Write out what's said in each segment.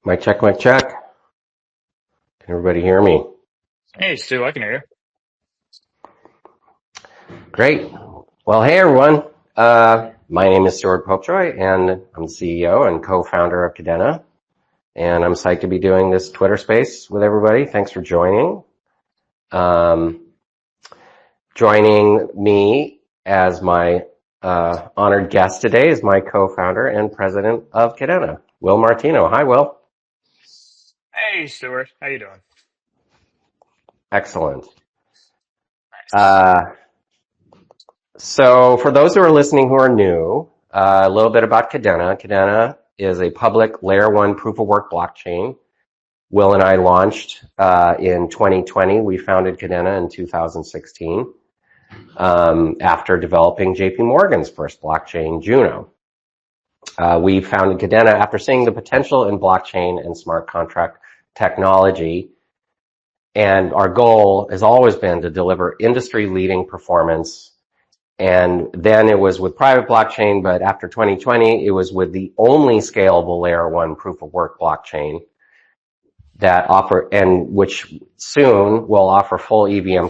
Mic check, mic check. Can everybody hear me? Hey, Stu, I can hear Great. Well, hey everyone. My name is Stuart Popejoy, and I'm the CEO and co-founder of Kadena. And I'm psyched to be doing this Twitter space with everybody. Thanks for joining. Joining me as my honored guest today is my co-founder and president of Kadena, Will Martino. Hi, Will. Hey, Stuart, how you doing? Excellent. Nice. So for those who are listening who are new, a little bit about Kadena. Kadena is a public layer 1 proof of work blockchain. Will and I launched in 2020. We founded Kadena in 2016 after developing JP Morgan's first blockchain, Juno. We founded Kadena after seeing the potential in blockchain and smart contract technology. And our goal has always been to deliver industry-leading performance. And then it was with private blockchain, but after 2020, it was with the only scalable layer 1 proof of work blockchain that which soon will offer full EVM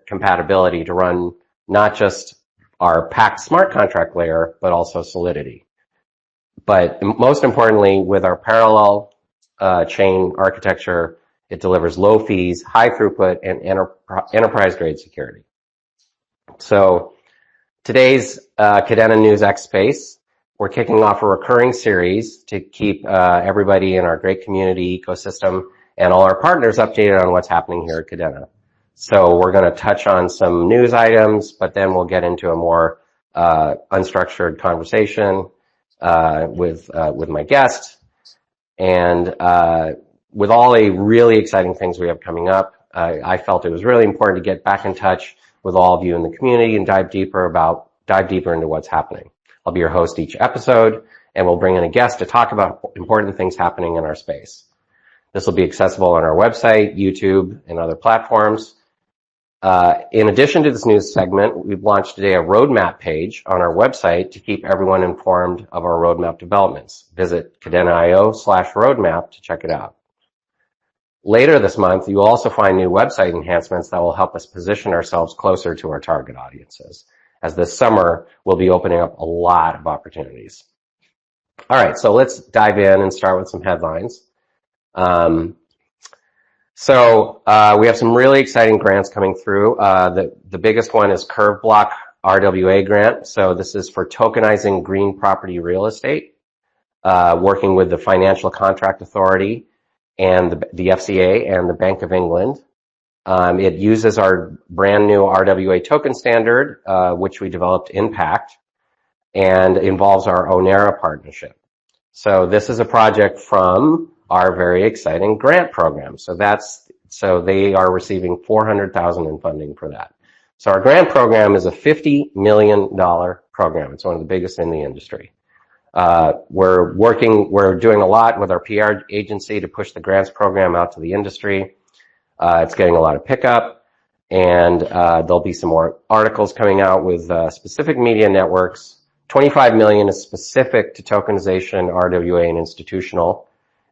compatibility to run not just our packed smart contract layer, but also Solidity. But most importantly, with our parallel chain architecture, it delivers low fees, high throughput, and enterprise-grade security. So today's Kadena News X space, we're kicking off a recurring series to keep everybody in our great community ecosystem and all our partners updated on what's happening here at Kadena. So we're going to touch on some news items, but then we'll get into a more unstructured conversation with my guest. And with all the really exciting things we have coming up, I felt it was really important to get back in touch with all of you in the community and dive deeper into what's happening. I'll be your host each episode, and we'll bring in a guest to talk about important things happening in our space. This will be accessible on our website, YouTube, and other platforms. In addition to this news segment, we've launched today a roadmap page on our website to keep everyone informed of our roadmap developments. Visit kadena.io/roadmap to check it out. Later this month, you will also find new website enhancements that will help us position ourselves closer to our target audiences, as this summer we'll be opening up a lot of opportunities. All right, so let's dive in and start with some headlines. We have some really exciting grants coming through. The biggest one is CurveBlock RWA Grant. So this is for tokenizing green property real estate, working with the Financial Contract Authority and the FCA and the Bank of England. It uses our brand new RWA token standard, which we developed in Pact, and involves our Onera partnership. So this is a project from our very exciting grant program. So they are receiving $400,000 in funding for that. So our grant program is a $50 million program. It's one of the biggest in the industry. We're doing a lot with our PR agency to push the grants program out to the industry. It's getting a lot of pickup, and there'll be some more articles coming out with specific media networks. $25 million is specific to tokenization, RWA, and institutional,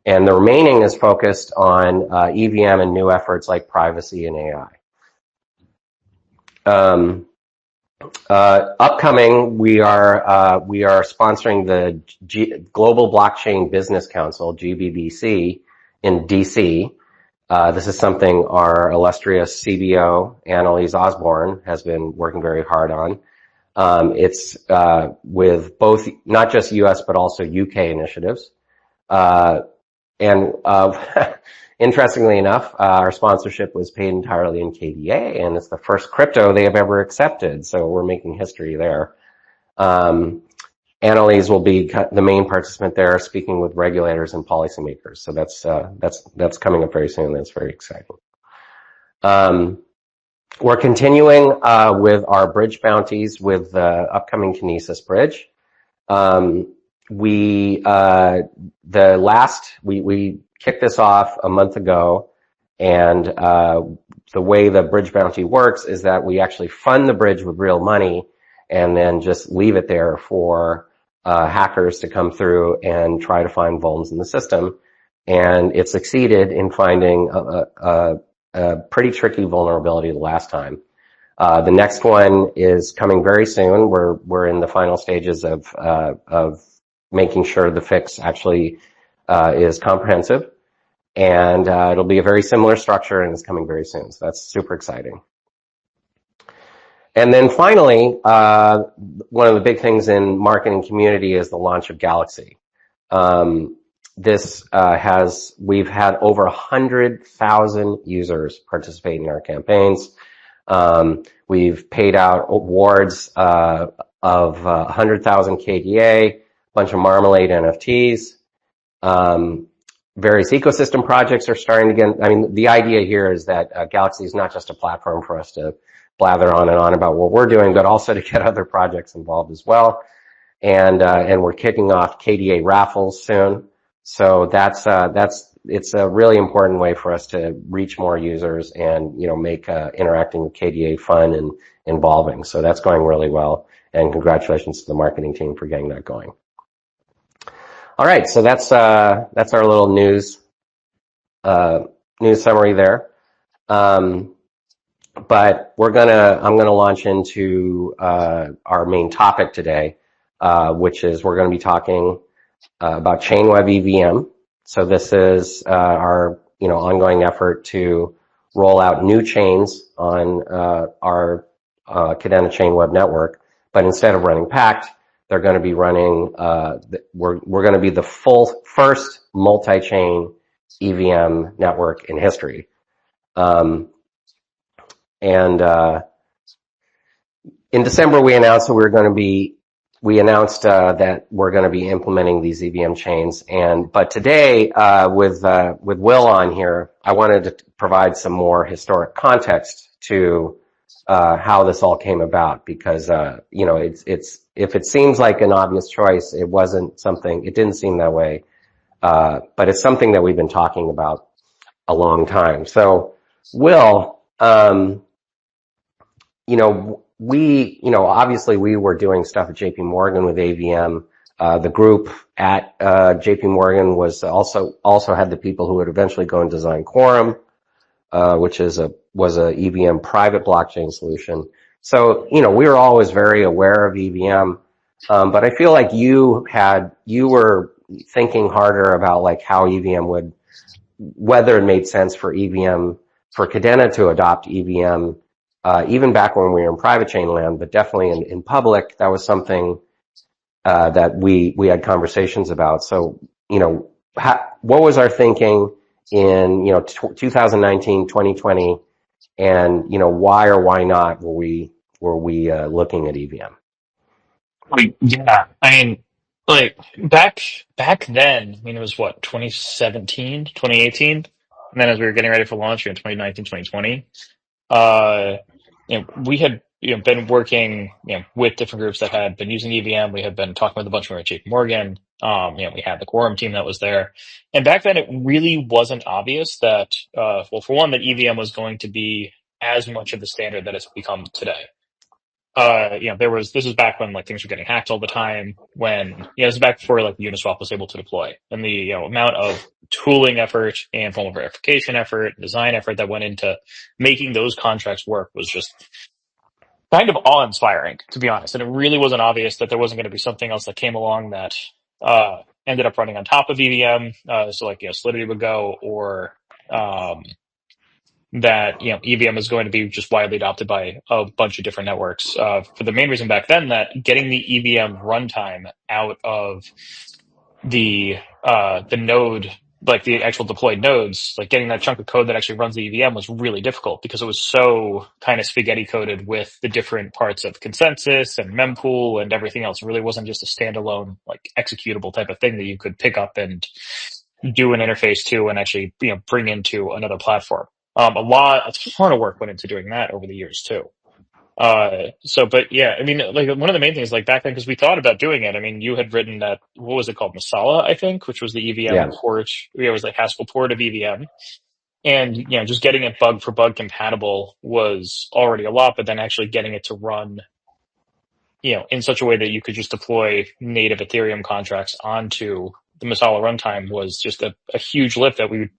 and the remaining is focused on EVM and new efforts like privacy and AI. Upcoming, we are sponsoring the Global Blockchain Business Council, GBBC, in DC. This is something our illustrious CBO, Annalise Osborne, has been working very hard on. It's with both, not just US, but also UK initiatives. Interestingly enough, our sponsorship was paid entirely in KDA, and it's the first crypto they have ever accepted. So we're making history there. Annalise will be the main participant there, speaking with regulators and policymakers. So that's coming up very soon. That's very exciting. We're continuing with our bridge bounties with the upcoming Kinesis bridge. We kicked this off a month ago, and the way the bridge bounty works is that we actually fund the bridge with real money and then just leave it there for hackers to come through and try to find vulns in the system. and it succeeded in finding a pretty tricky vulnerability the last time. The next one is coming very soon. We're in the final stages of making sure the fix actually is comprehensive, and it'll be a very similar structure, and it's coming very soon. So that's super exciting. And then finally, one of the big things in marketing community is the launch of Galxe. We've had over 100,000 users participate in our campaigns. We've paid out awards of 100,000 KDA, bunch of Marmalade NFTs. Various ecosystem projects are starting to get, I mean, the idea here is that Galxe is not just a platform for us to blather on and on about what we're doing, but also to get other projects involved as well. And we're kicking off KDA raffles soon. So it's a really important way for us to reach more users and, make interacting with KDA fun and involving. So that's going really well. And congratulations to the marketing team for getting that going. All right. So that's our little news summary there. But I'm gonna launch into our main topic today, which is we're going to be talking about Chainweb EVM. So this is our ongoing effort to roll out new chains on our Kadena Chainweb network. But instead of running packed, they're going to be running. We're going to be the first multi-chain EVM network in history. And in December, we announced that we're going to be implementing these EVM chains. But today, with Will on here, I wanted to provide some more historic context to how this all came about, because it's if it seems like an obvious choice, it didn't seem that way. But it's something that we've been talking about a long time. So, Will, obviously we were doing stuff at JP Morgan with AVM. The group at JP Morgan was also had the people who would eventually go and design Quorum, which was a EVM private blockchain solution. So, we were always very aware of EVM. But I feel like you were thinking harder about like how EVM whether it made sense for Kadena to adopt EVM, even back when we were in private chain land, but definitely in public, that was something that we had conversations about. So, what was our thinking in 2019, 2020, and why or why not were we looking at EVM? Yeah, I mean, like back then, I mean, it was what, 2017, 2018, and then as we were getting ready for launch in 2019, 2020, we had been working with different groups that had been using EVM. We had been talking with a bunch of them at JP Morgan. We had the Quorum team that was there, and back then it really wasn't obvious that, well, for one, that EVM was going to be as much of the standard that it's become today. This was back when like things were getting hacked all the time, when, this is back before like Uniswap was able to deploy, and the, amount of tooling effort and vulnerability verification effort, design effort that went into making those contracts work was just kind of awe-inspiring, to be honest. And it really wasn't obvious that there wasn't going to be something else that came along that, ended up running on top of EVM. So like, Solidity would go, or, that EVM is going to be just widely adopted by a bunch of different networks. For the main reason back then that getting the EVM runtime out of the node, like the actual deployed nodes, like getting that chunk of code that actually runs the EVM was really difficult, because it was so kind of spaghetti coded with the different parts of consensus and mempool and everything else. It really wasn't just a standalone like executable type of thing that you could pick up and do an interface to and actually bring into another platform. A ton of work went into doing that over the years too. But yeah, I mean, like one of the main things, like back then, because we thought about doing it. I mean, you had written that, what was it called, Masala, I think, which was the EVM port. It was like Haskell port of EVM, and just getting it bug for bug compatible was already a lot. But then actually getting it to run, in such a way that you could just deploy native Ethereum contracts onto the Masala runtime was just a huge lift that we would,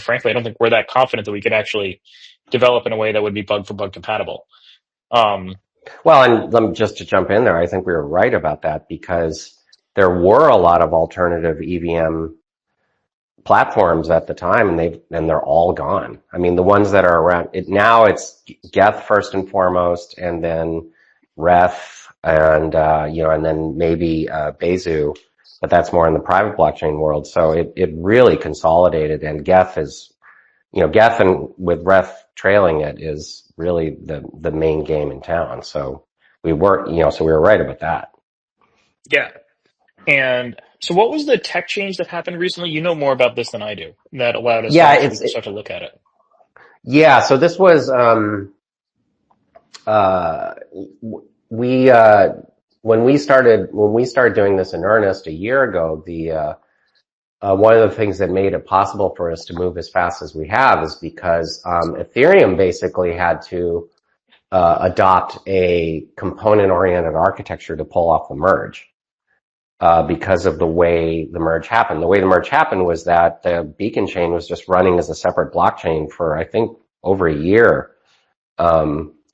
frankly, I don't think we're that confident that we could actually develop in a way that would be bug for bug compatible. Well, and just to jump in there, I think we were right about that because there were a lot of alternative EVM platforms at the time, and they're all gone. I mean, the ones that are around now, it's Geth first and foremost, and then Ref, and and then maybe Bezu, but that's more in the private blockchain world. So it really consolidated, and Geth is, Geth and with Ref trailing it is really the main game in town. So we were right about that. Yeah. And so what was the tech change that happened recently? You know more about this than I do, that allowed us to actually start to look at it. Yeah, so this was when we started doing this in earnest a year ago, the one of the things that made it possible for us to move as fast as we have is because Ethereum basically had to adopt a component-oriented architecture to pull off the merge. Because of the way the merge happened. The way the merge happened was that the beacon chain was just running as a separate blockchain for, I think, over a year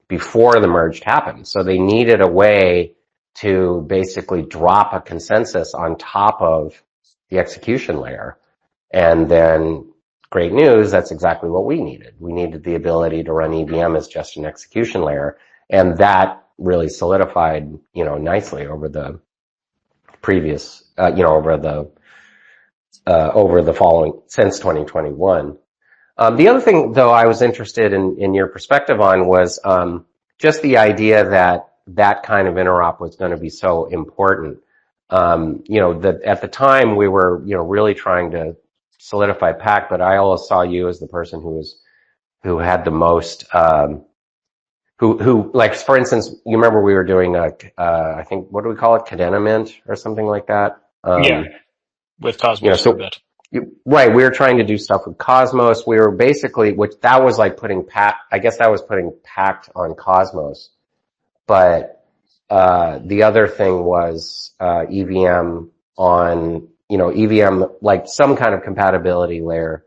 before the merge happened. So they needed a way to basically drop a consensus on top of the execution layer. And then, great news, that's exactly what we needed. We needed the ability to run EVM as just an execution layer. And that really solidified, nicely over the previous, over the following, since 2021. The other thing, though, I was interested in your perspective on was just the idea that kind of interop was going to be so important. That at the time we were, really trying to solidify PAC, but I always saw you as the person who had the most, who like, for instance, you remember we were doing I think, what do we call it? Kadena Mint or something like that? Yeah, with Cosmos for a bit. Right, we were trying to do stuff with Cosmos. We were basically, that was like putting Pact on Cosmos. But the other thing was EVM on, EVM, like some kind of compatibility layer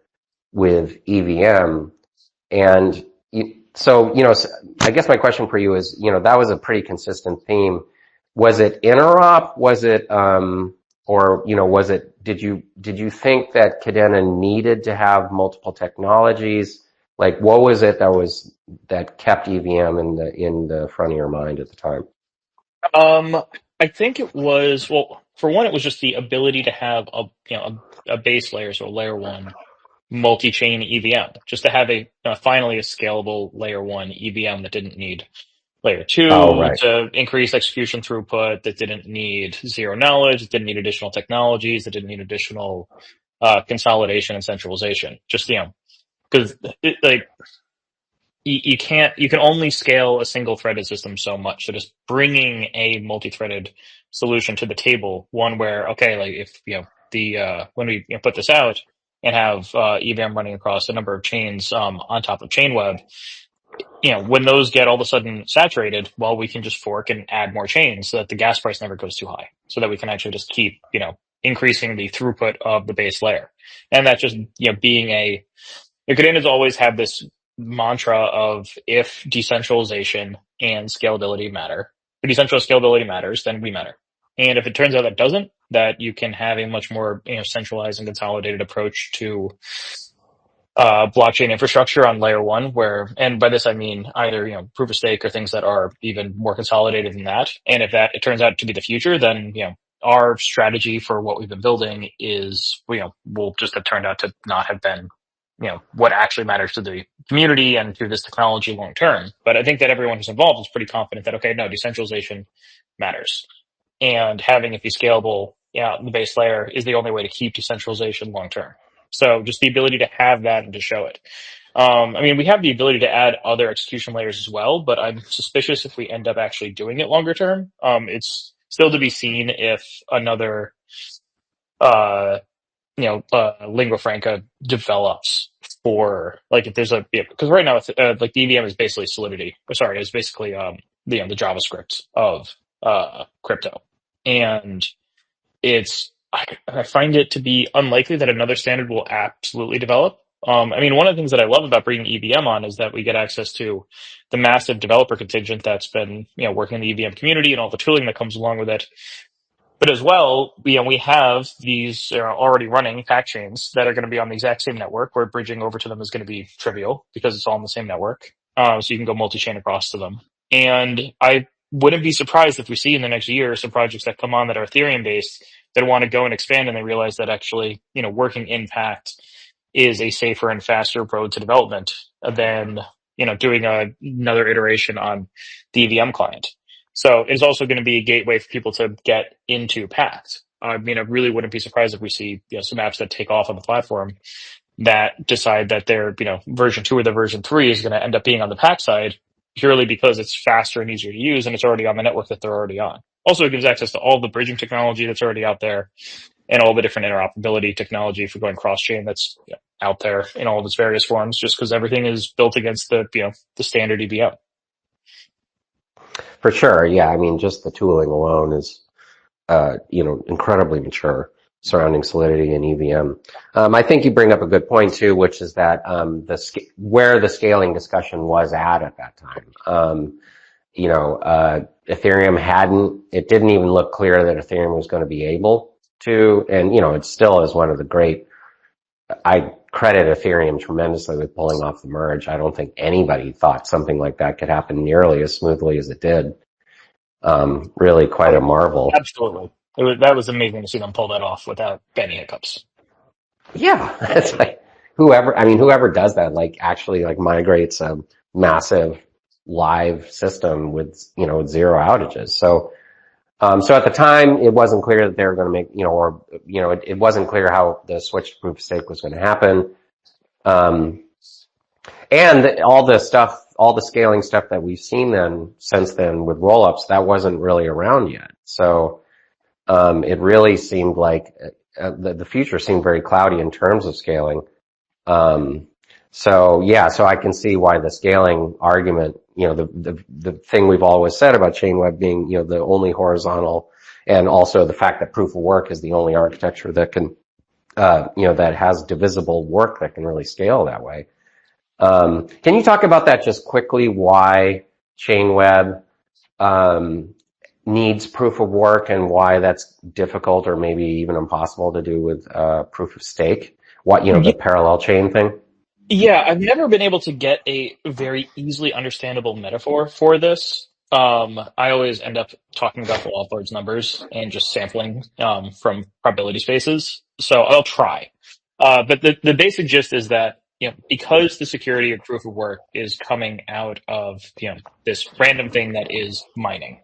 with EVM. And so, I guess my question for you is, that was a pretty consistent theme. Was it interop? Was it, was it, did you think that Kadena needed to have multiple technologies? Like, what was it that kept EVM in the front of your mind at the time? I think it was, well, for one, it was just the ability to have a base layer, so a layer one multi-chain EVM, just to have finally a scalable layer one EVM that didn't need layer two right. to increase execution throughput, that didn't need zero knowledge, that didn't need additional technologies, that didn't need additional consolidation and centralization. Just, because you can only scale a single threaded system so much. So just bringing a multi-threaded solution to the table, one where, okay, like if, when we put this out and have EVM running across a number of chains on top of Chainweb, when those get all of a sudden saturated, well, we can just fork and add more chains so that the gas price never goes too high, so that we can actually just keep, increasing the throughput of the base layer. And that just, being Kadena's always had this mantra of, if decentralization and scalability matter, if decentralized scalability matters, then we matter. And if it turns out that doesn't, that you can have a much more, centralized and consolidated approach to blockchain infrastructure on layer one, and by this I mean either, proof of stake or things that are even more consolidated than that. And if it turns out to be the future, then, our strategy for what we've been building is, will just have turned out to not have been, what actually matters to the community and to this technology long term. But I think that everyone who's involved is pretty confident that, okay, no, decentralization matters. And having it be scalable, the base layer is the only way to keep decentralization long term. So just the ability to have that and to show it. We have the ability to add other execution layers as well, but I'm suspicious if we end up actually doing it longer term. It's still to be seen if another, lingua franca develops for, like, if there's because right now it's like the EVM is basically Solidity. Sorry, it's basically the JavaScript of crypto, and it's I find it to be unlikely that another standard will absolutely develop. I mean, one of the things that I love about bringing EVM on is that we get access to the massive developer contingent that's been, working in the EVM community and all the tooling that comes along with it. But as well, we have these already running pack chains that are going to be on the exact same network, where bridging over to them is going to be trivial because it's all on the same network. So you can go multi-chain across to them. And I wouldn't be surprised if we see in the next year some projects that come on that are Ethereum based that want to go and expand, and they realize that actually, working in Pact is a safer and faster road to development than, doing another iteration on the EVM client. So it's also going to be a gateway for people to get into Pact. I mean, I really wouldn't be surprised if we see, some apps that take off on the platform that decide that their, version 2 or their version 3 is going to end up being on the Pact side purely because it's faster and easier to use and it's already on the network that they're already on. Also, it gives access to all the bridging technology that's already out there and all the different interoperability technology for going cross-chain that's out there in all of its various forms, just because everything is built against the, the standard EVM. For sure, yeah. I mean, just the tooling alone is, incredibly mature surrounding Solidity and EVM. I think you bring up a good point too, which is that where the scaling discussion was at that time. Ethereum it didn't even look clear that Ethereum was going to be able to, and it still is one of the great. I credit Ethereum tremendously with pulling off the merge. I don't think anybody thought something like that could happen nearly as smoothly as it did. Really quite a marvel. Absolutely. That was amazing to see them pull that off without any hiccups. Yeah. It's like whoever does that, actually migrates a massive live system with, with zero outages. So at the time, it wasn't clear that they were going to make, it wasn't clear how the switch to proof of stake was going to happen. And all the scaling stuff that we've seen since then with rollups, that wasn't really around yet. So, it really seemed like the future seemed very cloudy in terms of scaling. So I can see why the scaling argument, the thing we've always said about Chainweb being, the only horizontal, and also the fact that proof of work is the only architecture that can, that has divisible work that can really scale that way. Can you talk about that just quickly, why Chainweb, needs proof of work and why that's difficult or maybe even impossible to do with, proof of stake? The parallel chain thing? Yeah, I've never been able to get a very easily understandable metaphor for this. I always end up talking about the law of large numbers and just sampling from probability spaces. So I'll try. But the basic gist is that, because the security of proof of work is coming out of, this random thing that is mining,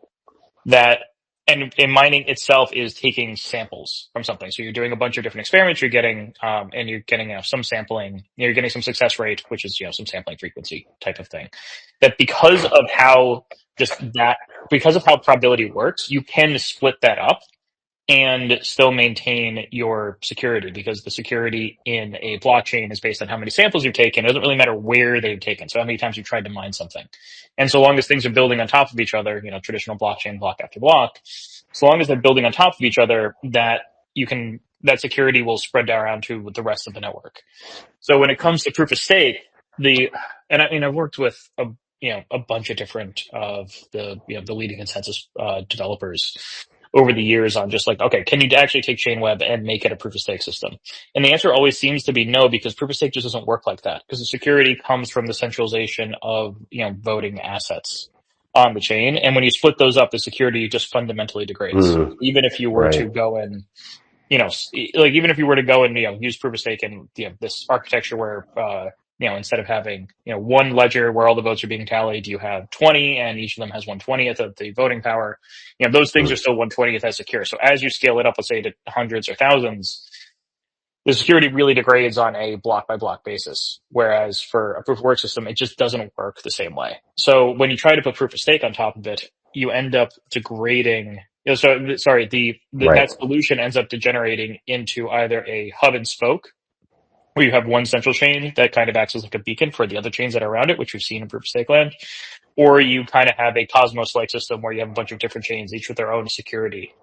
and mining itself is taking samples from something. So you're doing a bunch of different experiments, you're getting, and you're getting some sampling, you're getting some success rate, which is, some sampling frequency type of thing. That because of how probability works, you can split that up and still maintain your security, because the security in a blockchain is based on how many samples you've taken. It doesn't really matter where they've taken. So how many times you've tried to mine something. And so long as things are building on top of each other, traditional blockchain, block after block, so long as they're building on top of each other, that security will spread around to the rest of the network. So when it comes to proof of stake, I've worked with a bunch of different of the leading consensus developers over the years on just okay, can you actually take Chainweb and make it a proof of stake system? And the answer always seems to be no, because proof of stake just doesn't work like that, because the security comes from the centralization of, voting assets on the chain. And when you split those up, the security just fundamentally degrades. Even if you were to go and, even if you were to go and, use proof of stake in, this architecture where, instead of having, one ledger where all the votes are being tallied, you have 20 and each of them has 1/20th of the voting power. Those things are still 1/20th as secure. So as you scale it up, let's say to hundreds or thousands, the security really degrades on a block by block basis. Whereas for a proof of work system, it just doesn't work the same way. So when you try to put proof of stake on top of it, you end up degrading. That solution ends up degenerating into either a hub and spoke, where you have one central chain that kind of acts as like a beacon for the other chains that are around it, which we've seen in proof of stake land, or you kind of have a Cosmos-like system where you have a bunch of different chains, each with their own security.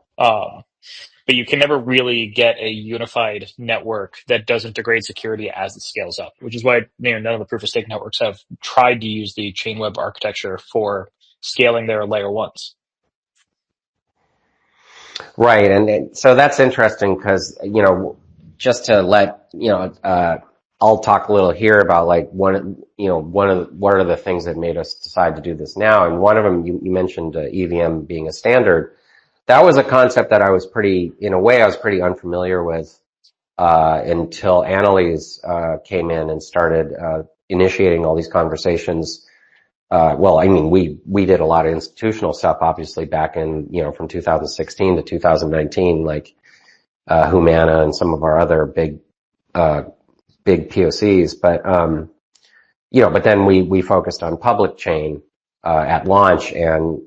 but you can never really get a unified network that doesn't degrade security as it scales up, which is why none of the proof of stake networks have tried to use the Chainweb architecture for scaling their layer ones. Right, and so that's interesting because just to let I'll talk a little here about like what are the things that made us decide to do this now, and one of them you mentioned EVM being a standard. That was a concept that I was pretty unfamiliar with until Annalise came in and started initiating all these conversations. Well, I mean, we did a lot of institutional stuff, obviously, back in, from 2016 to 2019, like, Humana and some of our other big POCs. But then we focused on public chain, at launch and,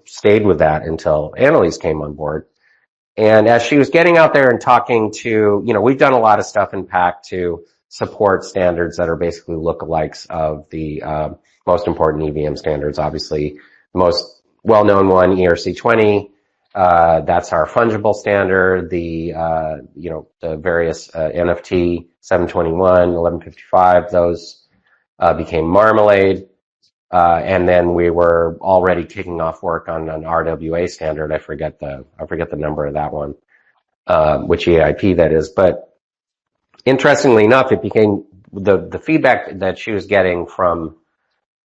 stayed with that until Annalise came on board. And as she was getting out there and talking to, we've done a lot of stuff in PAC to support standards that are basically lookalikes of the, most important EVM standards. Obviously, the most well-known one, ERC20, that's our fungible standard. The various NFT 721, 1155, those became Marmalade. And then we were already kicking off work on an RWA standard. I forget the number of that one, which EIP that is. But interestingly enough, it became the feedback that she was getting from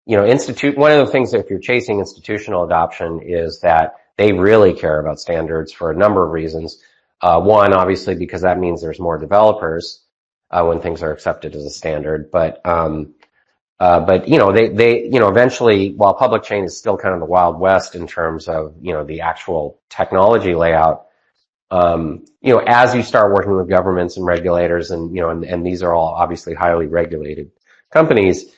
one of the things that if you're chasing institutional adoption is that they really care about standards for a number of reasons. One, obviously, because that means there's more developers when things are accepted as a standard. But they eventually, while public chain is still kind of the Wild West in terms of the actual technology layout, as you start working with governments and regulators, and these are all obviously highly regulated companies.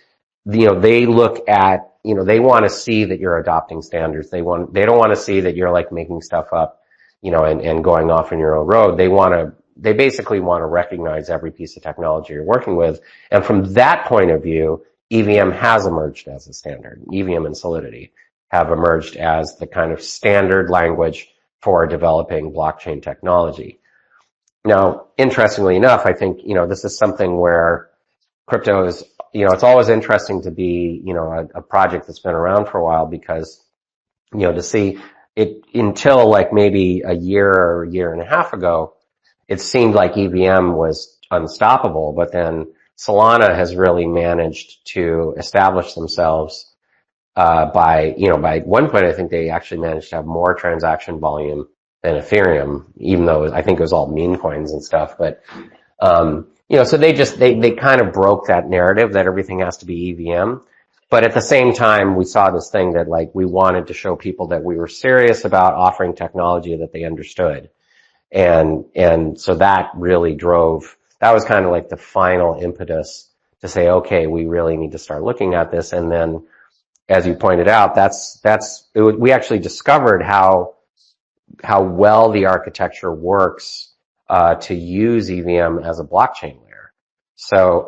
They look at, they want to see that you're adopting standards. They don't want to see that you're like making stuff up, and going off on your own road. They basically want to recognize every piece of technology you're working with. And from that point of view, EVM has emerged as a standard. EVM and Solidity have emerged as the kind of standard language for developing blockchain technology. Now, interestingly enough, I think, this is something where crypto is, it's always interesting to be, a project that's been around for a while because, to see it until like maybe a year or a year and a half ago, it seemed like EVM was unstoppable, but then Solana has really managed to establish themselves, by one point, I think they actually managed to have more transaction volume than Ethereum, even though I think it was all meme coins and stuff, but, so they kind of broke that narrative that everything has to be EVM. But at the same time, we saw this thing that like we wanted to show people that we were serious about offering technology that they understood. And so that really that was kind of like the final impetus to say, okay, we really need to start looking at this. And then, as you pointed out, we actually discovered how well the architecture works to use EVM as a blockchain layer. So,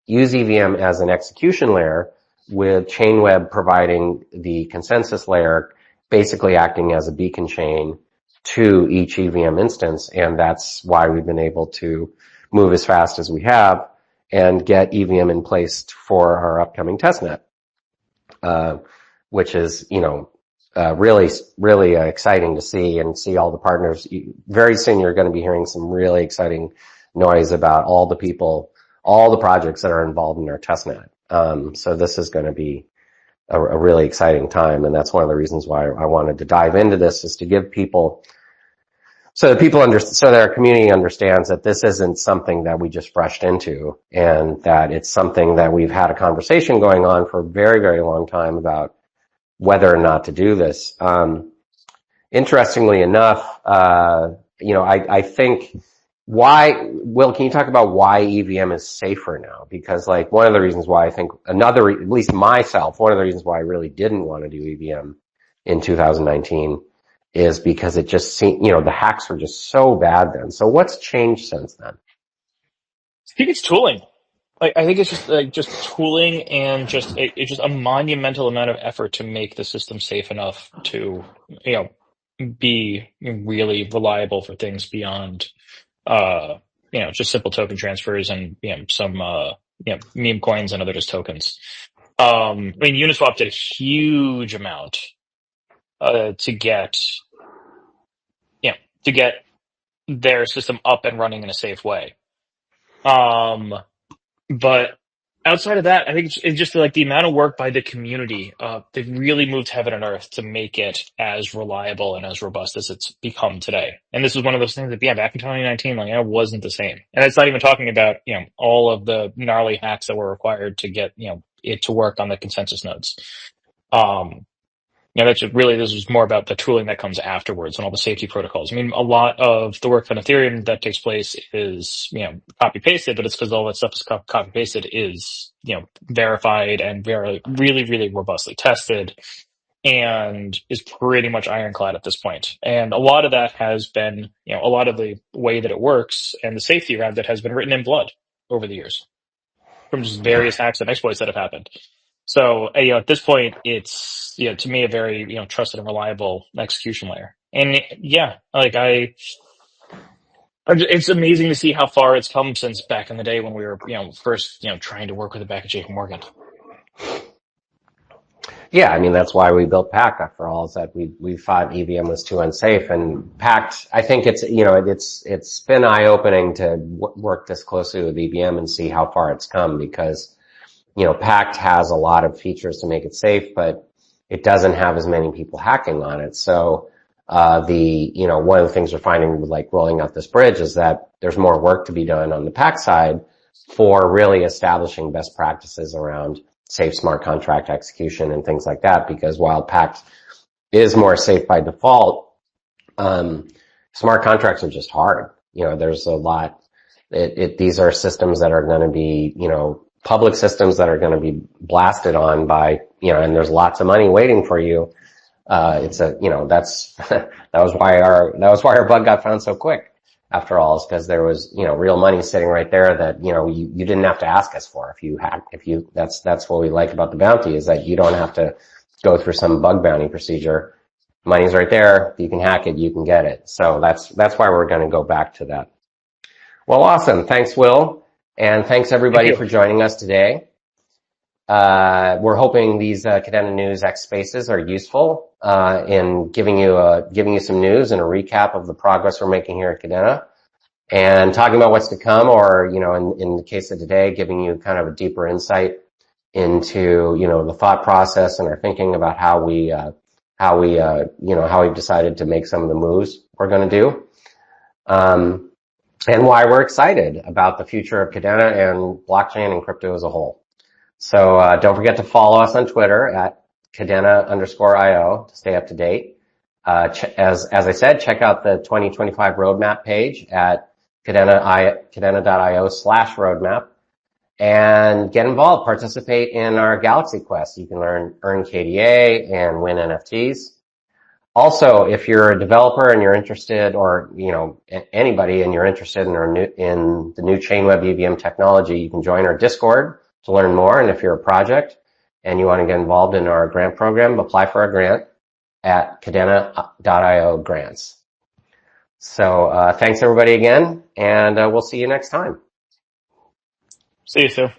use EVM as an execution layer with Chainweb providing the consensus layer, basically acting as a beacon chain to each EVM instance. And that's why we've been able to move as fast as we have and get EVM in place for our upcoming testnet, which is, really, really exciting to see and see all the partners. Very soon you're going to be hearing some really exciting noise about all the people, all the projects that are involved in our testnet. So this is going to be a really exciting time. And that's one of the reasons why I wanted to dive into this, is to give people, so that our community understands that this isn't something that we just rushed into, and that it's something that we've had a conversation going on for a very, very long time about whether or not to do this. Interestingly enough, I think Will, can you talk about why EVM is safer now? Because like one of the reasons why I think at least myself, one of the reasons why I really didn't want to do EVM in 2019 is because it just seemed, the hacks were just so bad then. So what's changed since then? I think it's tooling. I think it's just tooling, and it's just a monumental amount of effort to make the system safe enough to, be really reliable for things beyond just simple token transfers and some meme coins and other just tokens. I mean, Uniswap did a huge amount to get to get their system up and running in a safe way. But outside of that, I think it's just like the amount of work by the community. They've really moved heaven and earth to make it as reliable and as robust as it's become today. And this is one of those things that, back in 2019, like, it wasn't the same. And it's not even talking about, all of the gnarly hacks that were required to get, it to work on the consensus nodes. That's really, this is more about the tooling that comes afterwards and all the safety protocols. I mean, a lot of the work on Ethereum that takes place is, copy pasted, but it's because all that stuff is copy pasted is, verified and really, really robustly tested and is pretty much ironclad at this point. And a lot of that has been, a lot of the way that it works and the safety around it has been written in blood over the years from just various hacks and exploits that have happened. So, at this point, it's, to me, a very, trusted and reliable execution layer. And it's amazing to see how far it's come since back in the day when we were, first, trying to work with it back at JP Morgan. Yeah, I mean, that's why we built Pact, after all, is that we thought EVM was too unsafe. And Pact, I think it's been eye-opening to work this closely with EVM and see how far it's come, because Pact has a lot of features to make it safe, but it doesn't have as many people hacking on it. So, one of the things we're finding with like rolling out this bridge is that there's more work to be done on the Pact side for really establishing best practices around safe smart contract execution and things like that. Because while Pact is more safe by default, smart contracts are just hard. There's a lot, these are systems that are going to be, public systems that are going to be blasted on by, and there's lots of money waiting for you. That's, that was why our bug got found so quick, after all, is because there was, real money sitting right there that, you didn't have to ask us for. That's what we like about the bounty, is that you don't have to go through some bug bounty procedure. Money's right there. You can hack it. You can get it. So that's why we're going to go back to that. Well, awesome. Thanks, Will. And thanks everybody for joining us today. We're hoping these Kadena News X Spaces are useful in giving you some news and a recap of the progress we're making here at Kadena, and talking about what's to come, or in the case of today, giving you kind of a deeper insight into the thought process and our thinking about how we decided to make some of the moves we're going to do. And why we're excited about the future of Kadena and blockchain and crypto as a whole. So don't forget to follow us on Twitter at Kadena_IO to stay up to date. As I said, check out the 2025 roadmap page at Kadena.io/roadmap and get involved. Participate in our Galxe Quest. You can earn KDA and win NFTs. Also, if you're a developer and you're interested, or anybody, and you're interested in the new Chainweb EVM technology, you can join our Discord to learn more. And if you're a project and you want to get involved in our grant program, apply for a grant at Kadena.io grants. So thanks everybody again, and we'll see you next time. See you, Sue.